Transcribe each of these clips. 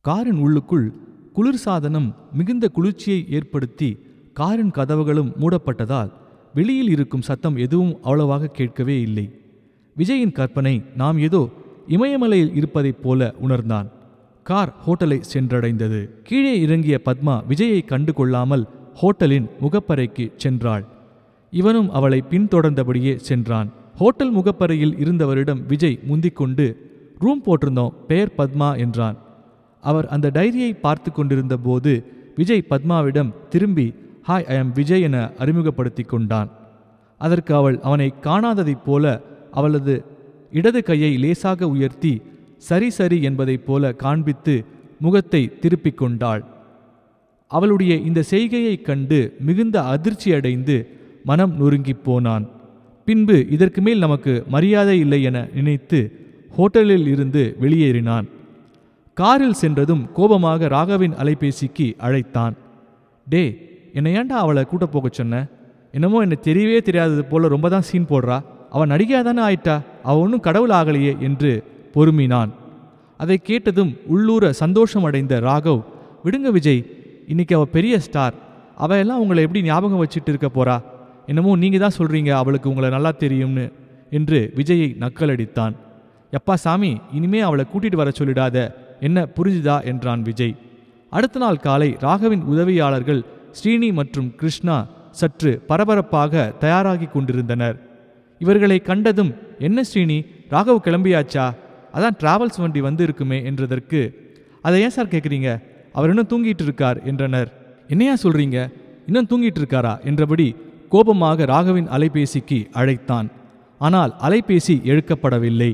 காரின் உள்ளுக்குள் குளிர்சாதனம் மிகுந்த குளிர்ச்சியை ஏற்படுத்தி காரின் கதவுகளும் மூடப்பட்டதால் வெளியில் இருக்கும் சத்தம் எதுவும் அவ்வளவாக கேட்கவே இல்லை. விஜயின் கற்பனை நாம் ஏதோ இமயமலையில் இருப்பதைப் போல உணர்ந்தான். கார் ஹோட்டலை சென்றடைந்தது. கீழே இறங்கிய பத்மா விஜயை கண்டு கொள்ளாமல் ஹோட்டலின் முகப்பறைக்கு சென்றாள். இவனும் அவளை பின்தொடர்ந்தபடியே சென்றான். ஹோட்டல் முகப்பறையில் இருந்தவரிடம் விஜய் முந்திக்கொண்டு, ரூம் போட்டிருந்தோம், பெயர் பத்மா என்றான். அவர் அந்த டைரியை பார்த்து கொண்டிருந்த போது விஜய் பத்மாவிடம் திரும்பி, ஹாய், ஐ எம் விஜய் என அறிமுகப்படுத்தி கொண்டான். அதற்கு அவள் அவனை காணாததைப் போல அவளது இடது கையை லேசாக உயர்த்தி சரி சரி என்பதைப் போல காண்பித்து முகத்தை திருப்பிக் கொண்டாள். அவளுடைய இந்த செய்கையைக் கண்டு மிகுந்த அதிர்ச்சியடைந்து மனம் நொறுங்கிப் போனான். பின்பு இதற்கு மேல் நமக்கு மரியாதை இல்லை என நினைத்து ஹோட்டலில் இருந்து வெளியேறினான். காரில் சென்றதும் கோபமாக ராகவின் அலைபேசிக்கு அழைத்தான். டே, என்னை ஏன்டா அவளை கூட்ட போக சொன்ன? என்னமோ என்னை தெரியவே தெரியாதது போல ரொம்ப தான் சீன் போடுறா. அவன் நடிகையாதானே ஆயிட்டா, அவள் ஒன்றும் கடவுள் ஆகலையே என்று பொறுமினான். அதை கேட்டதும் உள்ளூர சந்தோஷமடைந்த ராகவ், விடுங்க விஜய், இன்னைக்கு அவள் பெரிய ஸ்டார், அவள் எல்லாம் உங்களை எப்படி ஞாபகம் வச்சுட்டு இருக்க போறா? என்னமோ நீங்கள் தான் சொல்கிறீங்க அவளுக்கு உங்களை நல்லா தெரியும்னு என்று விஜயை நக்கலடித்தான். எப்பா சாமி, இனிமே அவளை கூட்டிட்டு வர சொல்லிடாத, என்ன புரிஞ்சுதா என்றான் விஜய். அடுத்த நாள் காலை ராகவின் உதவியாளர்கள் ஸ்ரீனி மற்றும் கிருஷ்ணா சற்று பரபரப்பாக தயாராகி கொண்டிருந்தனர். இவர்களை கண்டதும், என்ன ஸ்ரீனி, ராகவ் கிளம்பியாச்சா? அதான் டிராவல்ஸ் வண்டி வந்து இருக்குமே என்றதற்கு, அதை ஏன் சார் கேட்குறீங்க, அவர் இன்னும் தூங்கிட்டு இருக்கார் என்றனர். என்னையா சொல்றீங்க, இன்னும் தூங்கிட்டு இருக்காரா என்றபடி கோபமாக ராகவின் அலைபேசிக்கு அழைத்தான். ஆனால் அலைபேசி எடுக்கப்படவில்லை.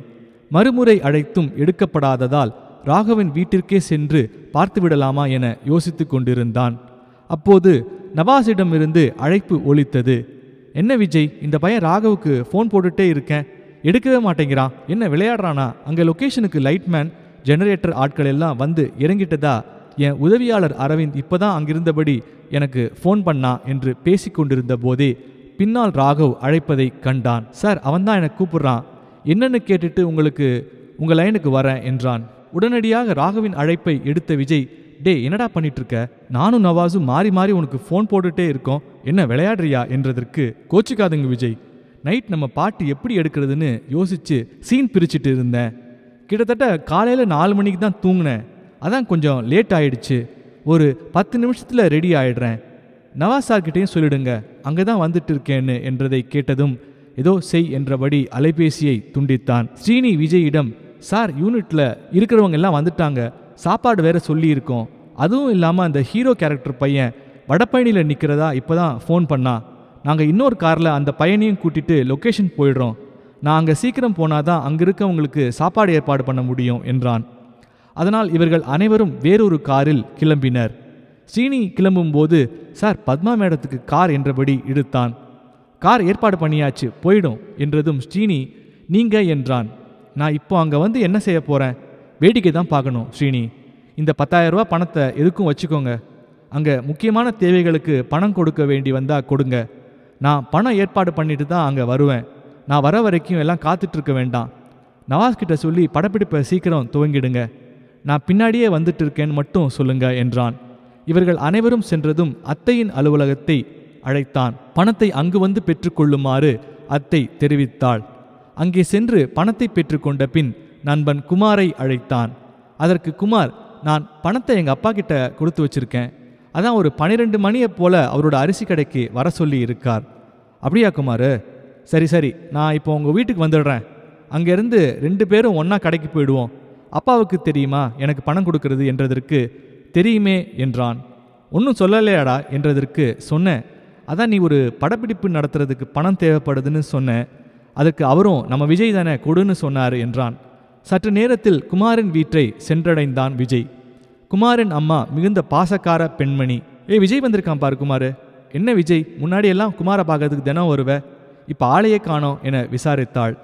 மறுமுறை அழைத்தும் எடுக்கப்படாததால் ராகவின் வீட்டிற்கே சென்று பார்த்துவிடலாமா என யோசித்து கொண்டிருந்தான். அப்போது நவாஸிடமிருந்து அழைப்பு ஒலித்தது. என்ன விஜய், இந்த பையன் ராகவுக்கு ஃபோன் போட்டுட்டே இருக்கேன், எடுக்கவே மாட்டேங்கிறான், என்ன விளையாடுறானா? அங்கே லொக்கேஷனுக்கு லைட்மேன் ஜெனரேட்டர் ஆட்கள் எல்லாம் வந்து இறங்கிட்டதா என் உதவியாளர் அரவிந்த் இப்போதான் அங்கிருந்தபடி எனக்கு ஃபோன் பண்ணா என்று பேசிக்கொண்டிருந்த போதே பின்னால் ராகவ் அழைப்பதை கண்டான். சார், அவன்தான் எனக்கு கூப்பிடுறான், என்னன்னு கேட்டுட்டு உங்கள் லைனுக்கு வரேன் என்றான். உடனடியாக ராகவின் அழைப்பை எடுத்த விஜய், டே, என்னடா பண்ணிட்டு இருக்க? நானும் நவாஸும் மாறி மாறி உனக்கு ஃபோன் போட்டுட்டே இருக்கோம், என்ன விளையாடுறியா என்றதற்கு, கோச்சிக்காதுங்க விஜய், நைட் நம்ம பாட்டு எப்படி எடுக்கிறதுன்னு யோசிச்சு சீன் பிரிச்சுட்டு இருந்தேன். கிட்டத்தட்ட காலையில் 4 மணிக்கு தான் தூங்கினேன், அதான் கொஞ்சம் லேட் ஆயிடுச்சு, ஒரு 10 நிமிஷத்தில் ரெடி ஆயிடுறேன், நவாஸ் சார்கிட்டையும் சொல்லிடுங்க, அங்கே தான் வந்துட்டு இருக்கேன்னு என்றதை கேட்டதும் ஏதோ செய் என்றபடி அலைபேசியை துண்டித்தான். ஸ்ரீனி விஜயிடம், சார், யூனிட்ல இருக்கிறவங்க எல்லாம் வந்துட்டாங்க, சாப்பாடு வேற சொல்லி இருக்கோம், அதுவும் இல்லாமல் அந்த ஹீரோ கேரக்டர் பையன் வடபழனியில் நிற்கிறதா இப்போ தான் ஃபோன் பண்ணா, நாங்கள் இன்னொரு காரில் அந்த பையனையும் கூட்டிட்டு லொக்கேஷன் போயிடுறோம், நான் அங்கே சீக்கிரம் போனாதான் அங்கே இருக்கவங்களுக்கு சாப்பாடு ஏற்பாடு பண்ண முடியும் என்றான். அதனால் இவர்கள் அனைவரும் வேறொரு காரில் கிளம்பினர். ஸ்ரீனி கிளம்பும்போது, சார், பத்மா மேடத்துக்கு கார் என்றபடி இழுத்தான். கார் ஏற்பாடு பண்ணியாச்சு, போயிடும் என்றதும் ஸ்ரீனி, நீங்க என்றான். நான் இப்போ அங்கே வந்து என்ன செய்ய போகிறேன்? வேடிக்கை தான் பார்க்கணும் ஸ்ரீனி, இந்த 10,000 ரூபா பணத்தை எதுக்கும் வச்சுக்கோங்க, அங்கே முக்கியமான தேவைகளுக்கு பணம் கொடுக்க வேண்டி வந்தால் கொடுங்க, நான் பணம் ஏற்பாடு பண்ணிட்டு தான் அங்கே வருவேன், நான் வர வரைக்கும் எல்லாம் காத்துட்ருக்க வேண்டாம், நவாஸ்கிட்ட சொல்லி படப்பிடிப்பை சீக்கிரம் துவங்கிடுங்க, நான் பின்னாடியே வந்துட்டு இருக்கேன்னு மட்டும் சொல்லுங்க என்றான். இவர்கள் அனைவரும் சென்றதும் அத்தையின் அலுவலகத்தை அழைத்தான். பணத்தை அங்கு வந்து பெற்றுக்கொள்ளுமாறு அத்தை தெரிவித்தாள். அங்கே சென்று பணத்தை பெற்றுக்கொண்ட பின் நண்பன் குமாரை அழைத்தான். அதற்கு குமார், நான் பணத்தை எங்கள் அப்பா கிட்ட கொடுத்து வச்சிருக்கேன், அதான் ஒரு 12 மணியை போல அவரோட அரிசி கடைக்கு வர சொல்லி இருக்கார். அப்படியா குமார், சரி சரி, நான் இப்போ உங்கள் வீட்டுக்கு வந்துடுறேன், அங்கேருந்து 2 பேரும் ஒன்றா கடைக்கு போயிடுவோம், அப்பாவுக்கு தெரியுமா எனக்கு பணம் கொடுக்கறது என்றதற்கு, தெரியுமே என்றான். ஒன்றும் சொல்லலையாடா என்றதற்கு, சொன்னேன், அதான் நீ ஒரு படப்பிடிப்பு நடத்துறதுக்கு பணம் தேவைப்படுதுன்னு சொன்னேன், அதற்கு அவரும் நம்ம விஜய் தானே கொடுன்னு சொன்னார் என்றான். சற்று நேரத்தில் குமாரின் வீட்டை சென்றடைந்தான் விஜய். குமாரின் அம்மா மிகுந்த பாசக்கார பெண்மணி. விஜய் வந்திருக்கான் பாரு குமார். என்ன விஜய், முன்னாடியெல்லாம் குமாரை பார்க்கறதுக்கு தினம் வருவ, இப்போ ஆளையே காணோம் என விசாரித்தாள்.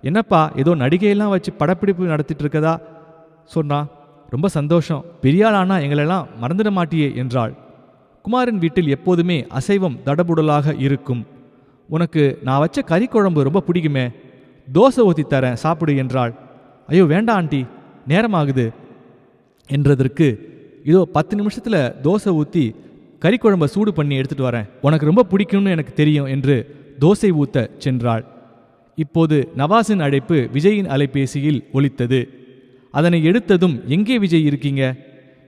என்னப்பா, ஏதோ நடிகையெல்லாம் வச்சு படப்பிடிப்பு நடத்திட்டு இருக்கதா சொன்னான். ரொம்ப சந்தோஷம், பெரியாளானா எங்களெல்லாம் மறந்துட மாட்டியே என்றாள். குமாரின் வீட்டில் எப்போதுமே அசைவம் தடபுடலாக இருக்கும். உனக்கு நான் வச்ச கறி குழம்பு ரொம்ப பிடிக்குமே, தோசை ஊற்றி தரேன் சாப்பிடு என்றாள். ஐயோ வேண்டாம் ஆண்டி, நேரமாகுது, என்றதற்கு, இதோ 10 நிமிஷத்தில் தோசை ஊற்றி கறி குழம்பை சூடு பண்ணி எடுத்துட்டு வரேன், உனக்கு ரொம்ப பிடிக்கும்னு எனக்கு தெரியும் என்று தோசை ஊத்த சென்றாள். இப்போது நவாஸின் அழைப்பு விஜயின் அலைபேசியில் ஒலித்தது. அதனை எடுத்ததும், எங்கே விஜய் இருக்கீங்க?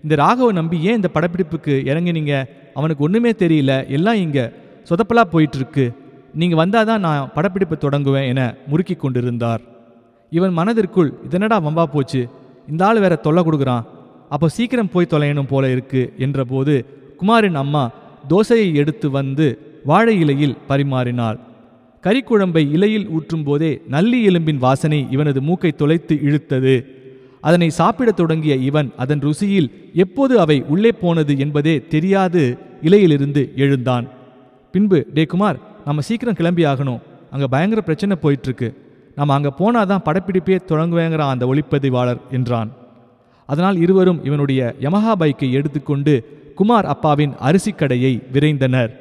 இந்த ராகவை நம்பி ஏன் இந்த படப்பிடிப்புக்கு இறங்கினீங்க? அவனுக்கு ஒன்றுமே தெரியல, எல்லாம் இங்கே சொதப்பலா போயிட்டுருக்கு. நீங்கள் வந்தாதான் நான் படப்பிடிப்பு தொடங்குவேன் என முறுக்கி கொண்டிருந்தார். இவன் மனதிற்குள், இதனடா வம்பா போச்சு, இந்த ஆள் வேற தொல்லை கொடுக்குறான், அப்போ சீக்கிரம் போய் தொலையணும் போல இருக்கு என்றபோது குமாரின் அம்மா தோசையை எடுத்து வந்து வாழை இலையில் பரிமாறினாள். கறிக்குழம்பை இலையில் ஊற்றும் போதே நல்லி எலும்பின் வாசனை இவனது மூக்கை தொலைத்து இழுத்தது. அதனை சாப்பிடத் தொடங்கிய இவன் அதன் ருசியில் எப்போது அவை உள்ளே போனது என்பதே தெரியாது இலையிலிருந்து எழுந்தான். பின்பு, டே குமார், நம்ம சீக்கிரம் கிளம்பி ஆகணும், அங்கே பயங்கர பிரச்சனை போயிட்டுருக்கு, நம்ம அங்கே போனாதான் படப்பிடிப்பே தொடங்குவேங்கிறான் அந்த ஒளிப்பதிவாளர் என்றான். அதனால் இருவரும் இவனுடைய யமஹா பைக்கை எடுத்துக்கொண்டு குமார் அப்பாவின் அரிசி கடையை விரைந்தனர்.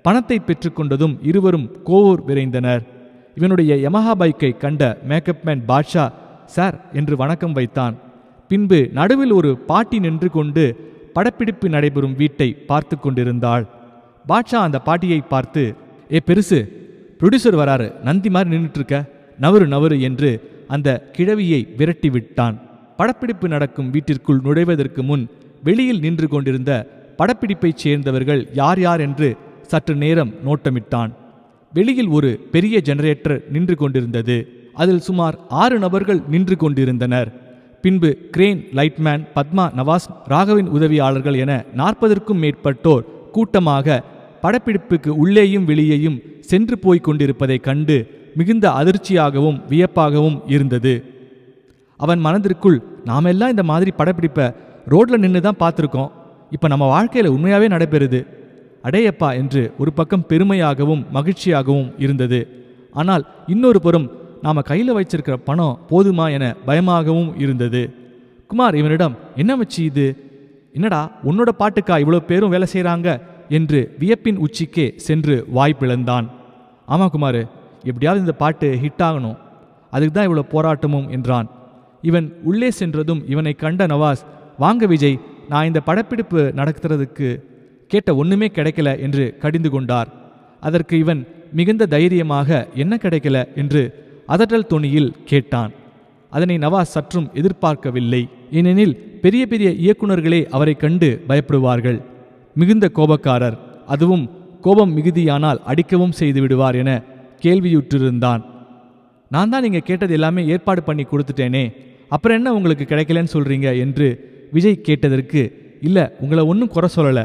பணத்தை பெற்றுக்கொண்டதும் இருவரும் கோவூர் விரைந்தனர். இவனுடைய யமஹா பைக்கை கண்ட மேக்கப் மேன் பாட்ஷா சார் என்று வணக்கம் வைத்தான். பின்பு நடுவில் ஒரு பாட்டி நின்று கொண்டு படப்பிடிப்பு நடைபெறும் வீட்டை பார்த்து கொண்டிருந்தாள். பாட்ஷா அந்த பாட்டியை பார்த்து, ஏ பெருசு, ப்ரொடியூசர் வராரு, நந்தி மாதிரி நின்றுட்டுருக்க, நவரு நவரு என்று அந்த கிழவியை விரட்டி விட்டான். படப்பிடிப்பு நடக்கும் வீட்டிற்குள் நுழைவதற்கு முன் வெளியில் நின்று கொண்டிருந்த படப்பிடிப்பைச் சேர்ந்தவர்கள் யார் யார் என்று சற்று நேரம் நோட்டமிட்டான். வெளியில் ஒரு பெரிய ஜெனரேட்டர் நின்று கொண்டிருந்தது. அதில் சுமார் 6 நபர்கள் நின்று கொண்டிருந்தனர். பின்பு கிரேன், லைட்மேன், பத்மா, நவாஸ், ராகவின் உதவியாளர்கள் என 40க்கும் மேற்பட்டோர் கூட்டமாக படப்பிடிப்புக்கு உள்ளேயும் வெளியேயும் சென்று போய் கொண்டிருப்பதைக் கண்டு மிகுந்த அதிர்ச்சியாகவும் வியப்பாகவும் இருந்தது. அவன் மனதிற்குள், நாமெல்லாம் இந்த மாதிரி படப்பிடிப்பை ரோட்ல நின்று தான் பார்த்துருக்கோம், இப்போ நம்ம வாழ்க்கையில் உண்மையாகவே நடைபெறுது, அடேயப்பா என்று ஒரு பக்கம் பெருமையாகவும் மகிழ்ச்சியாகவும் இருந்தது. ஆனால் இன்னொரு புறம் நாம் கையில் வச்சிருக்கிற பணம் போதுமா என பயமாகவும் இருந்தது. குமார் இவனிடம், என்ன வச்சு இது, என்னடா உன்னோட பாட்டுக்கா இவ்வளோ பேரும் வேலை செய்கிறாங்க என்று வியப்பின் உச்சிக்கே சென்று வாய் பிளந்தான். ஆமாம் குமார், எப்படியாவது இந்த பாட்டு ஹிட் ஆகணும், அதுக்கு தான் இவ்வளோ போராட்டமும் என்றான். இவன் உள்ளே சென்றதும் இவனை கண்ட நவாஸ், வாங்க விஜய், நான் இந்த படப்பிடிப்பு நடத்துறதுக்கு கேட்ட ஒன்றுமே கிடைக்கல என்று கடிந்து கொண்டார். அதற்கு இவன் மிகுந்த தைரியமாக, என்ன கிடைக்கல என்று அதட்டல் தொனியில் கேட்டான். அதனை நவாஸ் சற்றும் எதிர்பார்க்கவில்லை. ஏனெனில் பெரிய பெரிய இயக்குநர்களே அவரை கண்டு பயப்படுவார்கள். மிகுந்த கோபக்காரர், அதுவும் கோபம் மிகுதியானால் அடிக்கவும் செய்து விடுவார் என கேள்வியுற்றிருந்தான். நான் தான் நீங்கள் கேட்டது எல்லாமே ஏற்பாடு பண்ணி கொடுத்துட்டேனே, அப்புறம் என்ன உங்களுக்கு கிடைக்கலன்னு சொல்கிறீங்க என்று விஜய் கேட்டதற்கு, இல்லை உங்களை ஒன்றும் குறை சொல்லலை,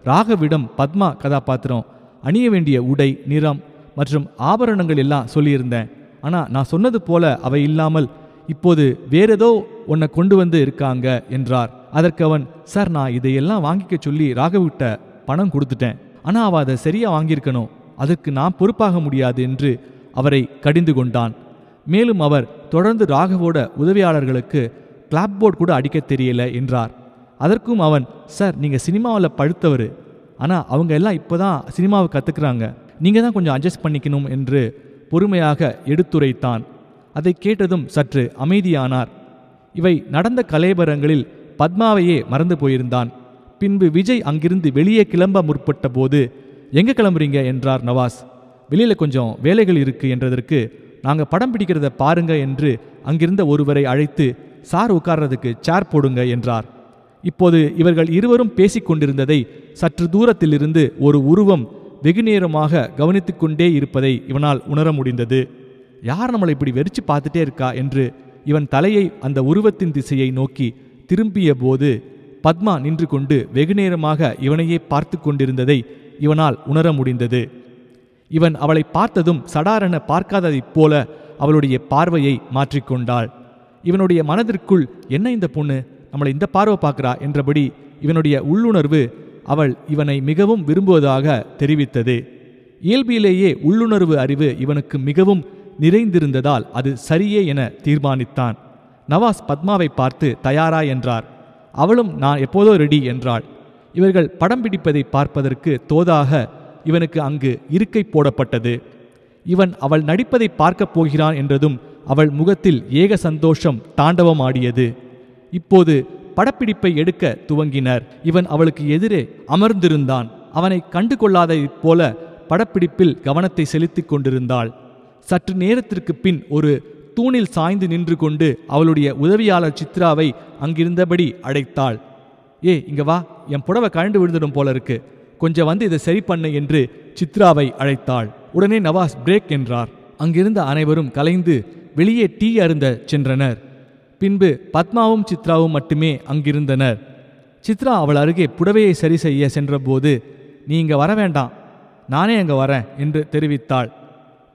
ராகவிடம் பத்மா கதாபாத்திரம், அணிய வேண்டிய உடை, நிறம் மற்றும் ஆபரணங்கள் எல்லாம் சொல்லியிருந்தேன். ஆனால் நான் சொன்னது போல அவை இல்லாமல் இப்போது வேறேதோ உன்னை கொண்டு வந்து இருக்காங்க என்றார். அதற்கு அவன், சார் நான் இதையெல்லாம் வாங்கிக்க சொல்லி ராகவிட்ட பணம் கொடுத்துட்டேன், ஆனால் அவள் அதை சரியாக வாங்கியிருக்கணும், அதற்கு நான் பொறுப்பாக முடியாது என்று அவரை கடிந்து கொண்டான். மேலும் அவர் தொடர்ந்து ராகவோட உதவியாளர்களுக்கு கிளாப் போர்டு கூட அடிக்க தெரியல என்றார். அதற்கும் அவன், சார் நீங்கள் சினிமாவில் பழுத்தவர், ஆனால் அவங்க எல்லாம் இப்போ தான் சினிமாவை கற்றுக்குறாங்க, நீங்கள் தான் கொஞ்சம் அட்ஜஸ்ட் பண்ணிக்கணும் என்று பொறுமையாக எடுத்துரைத்தான். அதை கேட்டதும் சற்று அமைதியானார். இவை நடந்த கலேபரங்களில் பத்மாவையே மறந்து போயிருந்தான். பின்பு விஜய் அங்கிருந்து வெளியே கிளம்ப முற்பட்ட போது, எங்கே கிளம்புறீங்க என்றார் நவாஸ். வெளியில் கொஞ்சம் வேலைகள் இருக்கு என்றதற்கு, நாங்கள் படம் பிடிக்கிறத பாருங்க என்று அங்கிருந்த ஒருவரை அழைத்து, சார் உட்கார்றதுக்கு சேர் போடுங்க என்றார். இப்போது இவர்கள் இருவரும் பேசிக்கொண்டிருந்ததை சற்று தூரத்திலிருந்து ஒரு உருவம் வெகுநேரமாக கவனித்து கொண்டே இருப்பதை இவனால் உணர முடிந்தது. யார் நம்மளை இப்படி வெறிச்சு பார்த்துட்டே இருக்கா என்று இவன் தலையை அந்த உருவத்தின் திசையை நோக்கி திரும்பிய போது பத்மா நின்று கொண்டு வெகுநேரமாக இவனையே பார்த்து கொண்டிருந்ததை இவனால் உணர முடிந்தது. இவன் அவளை பார்த்ததும் சடாரென பார்க்காததைப் போல அவளுடைய பார்வையை மாற்றிக்கொண்டாள். இவனுடைய மனதிற்குள், என்ன இந்த பொண்ணு நம்மளை இந்த பார்வை பார்க்கிறா என்றபடி இவனுடைய உள்ளுணர்வு அவள் இவனை மிகவும் விரும்புவதாக தெரிவித்தது. இயல்பிலேயே உள்ளுணர்வு அறிவு இவனுக்கு மிகவும் நிறைந்திருந்ததால் அது சரியே என தீர்மானித்தான். நவாஸ் பத்மாவை பார்த்து, தயாரா என்றார். அவளும் நான் எப்போதோ ரெடி என்றாள். இவர்கள் படம் பிடிப்பதை பார்ப்பதற்கு தோதாக இவனுக்கு அங்கு இருக்கை போடப்பட்டது. இவன் அவள் நடிப்பதை பார்க்கப் போகிறான் என்றதும் அவள் முகத்தில் ஏக சந்தோஷம் தாண்டவமாடியது. இப்போது படப்பிடிப்பை எடுக்க துவங்கினர். இவன் அவளுக்கு எதிரே அமர்ந்திருந்தான். அவனை கண்டு கொள்ளாதைப் போல படப்பிடிப்பில் கவனத்தை செலுத்திக் கொண்டிருந்தாள். சற்று நேரத்திற்கு பின் ஒரு தூணில் சாய்ந்து நின்று கொண்டு அவளுடைய உதவியாளர் சித்ராவை அங்கிருந்தபடி அழைத்தாள். இங்க வா, என் புடவை கழண்டு விழுந்துடும் போல இருக்கு, கொஞ்சம் வந்து இதை சரி பண்ணு என்று சித்ராவை அழைத்தாள். உடனே நவாஸ் பிரேக் என்றார். அங்கிருந்த அனைவரும் கலைந்து வெளியே டீ அருந்த சென்றனர். பின்பு பத்மாவும் சித்ராவும் மட்டுமே அங்கிருந்தனர். சித்ரா அவள் அருகே புடவையை சரி செய்ய சென்றபோது, நீ இங்க வர வேண்டாம், நானே அங்க வரேன் என்று தெரிவித்தாள்.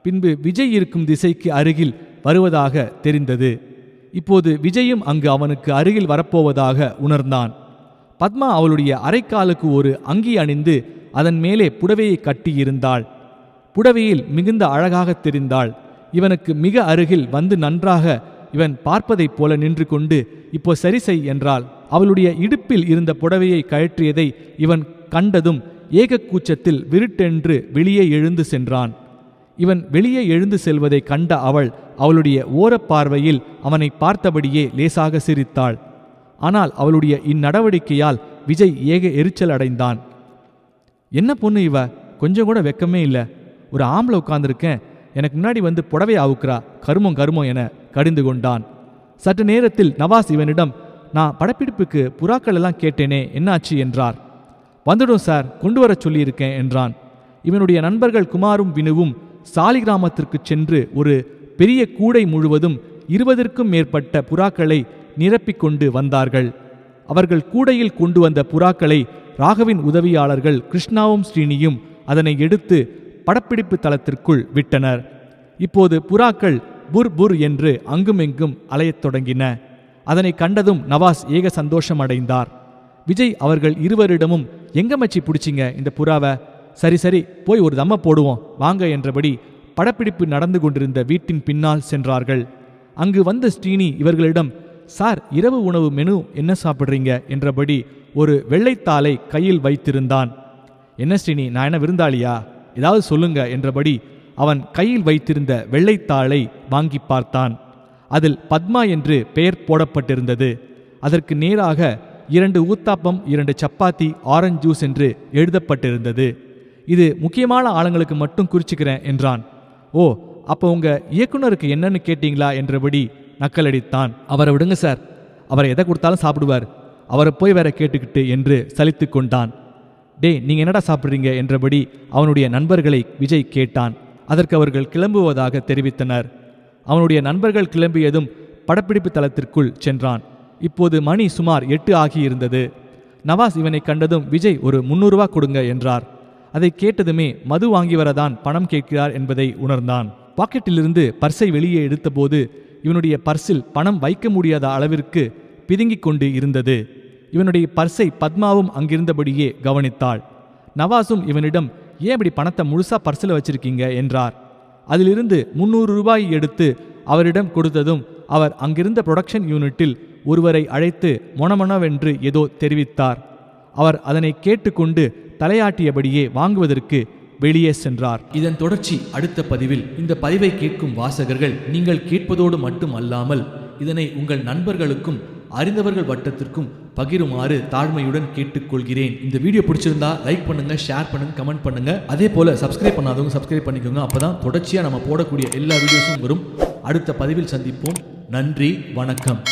பின்பு விஜய் இருக்கும் திசைக்கு அருகில் வருவதாக தெரிந்தது. இப்போது விஜயும் அங்கு அவனுக்கு அருகில் வரப்போவதாக உணர்ந்தான். பத்மா அவளுடைய அரைக்காலுக்கு ஒரு அங்கி அணிந்து அதன் மேலே புடவையை கட்டியிருந்தாள். புடவையில் மிகுந்த அழகாக தெரிந்தாள். இவனுக்கு மிக அருகில் வந்து நன்றாக இவன் பார்ப்பதைப் போல நின்று கொண்டு இப்போ சரி செய் என்றாள். அவளுடைய இடுப்பில் இருந்த புடவையை கழற்றியதை இவன் கண்டதும் ஏக கூச்சத்தில் விருட்டென்று வெளியே எழுந்து சென்றான். இவன் வெளியே எழுந்து செல்வதை கண்ட அவளுடைய ஓரப்பார்வையில் அவனை பார்த்தபடியே லேசாக சிரித்தாள். ஆனால் அவளுடைய இந்நடவடிக்கையால் விஜய் ஏக எரிச்சல் அடைந்தான். என்ன பொண்ணு இவ, கொஞ்சம் கூட வெக்கமே இல்லை, ஒரு ஆம்பளை உட்கார்ந்திருக்கேன், எனக்கு முன்னாடி வந்து புடவை அவுக்குறா, கருமம் என கடிந்து கொண்டான். சற்று நேரத்தில் நவாஸ் இவனிடம், நான் படப்பிடிப்புக்கு புறாக்கள் எல்லாம் கேட்டேனே, என்னாச்சு என்றார். வந்துடும் சார், கொண்டு வர சொல்லியிருக்கேன் என்றான். இவனுடைய நண்பர்கள் குமாரும் வினுவும் சாலிகிராமத்திற்கு சென்று ஒரு பெரிய கூடை முழுவதும் 20க்கும் மேற்பட்ட புறாக்களை நிரப்பிக்கொண்டு வந்தார்கள். அவர்கள் கூடையில் கொண்டு வந்த புறாக்களை ராகவின் உதவியாளர்கள் கிருஷ்ணாவும் ஸ்ரீனியும் அதனை எடுத்து படப்பிடிப்பு தளத்திற்குள் விட்டனர். இப்போது புறாக்கள் புர் புர் என்று அங்குமெங்கும் அலையத் தொடங்கின. அதனை கண்டதும் நவாஸ் ஏக சந்தோஷம் அடைந்தார். விஜய் அவர்கள் இருவரிடமும், எங்க மச்சி பிடிச்சிங்க இந்த புறாவை, சரி போய் ஒரு தம்ம போடுவோம் வாங்க என்றபடி படப்பிடிப்பு நடந்து கொண்டிருந்த வீட்டின் பின்னால் சென்றார்கள். அங்கு வந்த ஸ்ரீனி இவர்களிடம், சார், இரவு உணவு மெனு என்ன சாப்பிட்றீங்க என்றபடி ஒரு வெள்ளைத்தாளை கையில் வைத்திருந்தான். என்ன ஸ்ரீனி, நான் என்ன விருந்தாளியா, ஏதாவது சொல்லுங்க என்றபடி அவன் கையில் வைத்திருந்த வெள்ளைத்தாளை வாங்கி பார்த்தான். அதில் பத்மா என்று பெயர் போடப்பட்டிருந்தது. அதற்கு நேராக 2 ஊத்தாப்பம், 2 சப்பாத்தி, ஆரஞ்சு ஜூஸ் என்று எழுதப்பட்டிருந்தது. இது முக்கியமான ஆளுங்களுக்கு மட்டும் குறிச்சுக்கிறேன் என்றான். ஓ, அப்போ உங்க இயக்குனருக்கு என்னன்னு கேட்டீங்களா என்றபடி நக்கலடித்தான். அவரை விடுங்க சார், அவரை எதை கொடுத்தாலும் சாப்பிடுவார், அவரை போய் வேற கேட்டுக்கிட்டு என்று சலித்து கொண்டான். நீங்க என்னடா சாப்பிட்றீங்க என்றபடி அவனுடைய நண்பர்களை விஜய் கேட்டான். அதற்கு அவர்கள் கிளம்புவதாக தெரிவித்தனர். அவனுடைய நண்பர்கள் கிளம்பியதும் படப்பிடிப்பு தளத்திற்குள் சென்றான். இப்போது மணி சுமார் 8 ஆகியிருந்தது. நவாஸ் இவனை கண்டதும், விஜய் ஒரு 300 ரூபா கொடுங்க என்றார். அதை கேட்டதுமே மது வாங்கி வரதான் பணம் கேட்கிறார் என்பதை உணர்ந்தான். பாக்கெட்டிலிருந்து பர்ஸை வெளியே எடுத்தபோது இவனுடைய பர்ஸில் பணம் வைக்க முடியாத அளவிற்கு பிதுங்கிக் கொண்டு இருந்தது. இவனுடைய பர்ஸை பத்மாவும் அங்கிருந்தபடியே கவனித்தாள். நவாஸும் இவனிடம், ஏன் இப்படி பணத்தை முழுசா பர்ஸில் வச்சிருக்கீங்க என்றார். அதிலிருந்து 300 ரூபாய் எடுத்து அவரிடம் கொடுத்ததும் அவர் அங்கிருந்த புரொடக்ஷன் யூனிட்டில் ஒருவரை அழைத்து மொனமொனவென்று ஏதோ தெரிவித்தார். அவர் அதனை கேட்டுக்கொண்டு தலையாட்டியபடியே வாங்குவதற்கு வெளியே சென்றார். இதன் தொடர்ச்சி அடுத்த பதிவில். இந்த பதிவை கேட்கும் வாசகர்கள் நீங்கள் கேட்பதோடு மட்டும் அல்லாமல் இதனை உங்கள் நண்பர்களுக்கும் அறிந்தவர்கள் வட்டத்திற்கும் பகிருமாறு தாழ்மையுடன் கேட்டுக்கொள்கிறேன். இந்த வீடியோ பிடிச்சிருந்தா லைக் பண்ணுங்க, ஷேர் பண்ணுங்க, கமெண்ட் பண்ணுங்க. அதே போல சப்ஸ்கிரைப் பண்ணாதவங்க சப்ஸ்கிரைப் பண்ணிக்கோங்க. அப்பதான் தொடர்ச்சியா நம்ம போடக்கூடிய எல்லா வீடியோஸும் வரும். அடுத்த பதிவில் சந்திப்போம். நன்றி, வணக்கம்.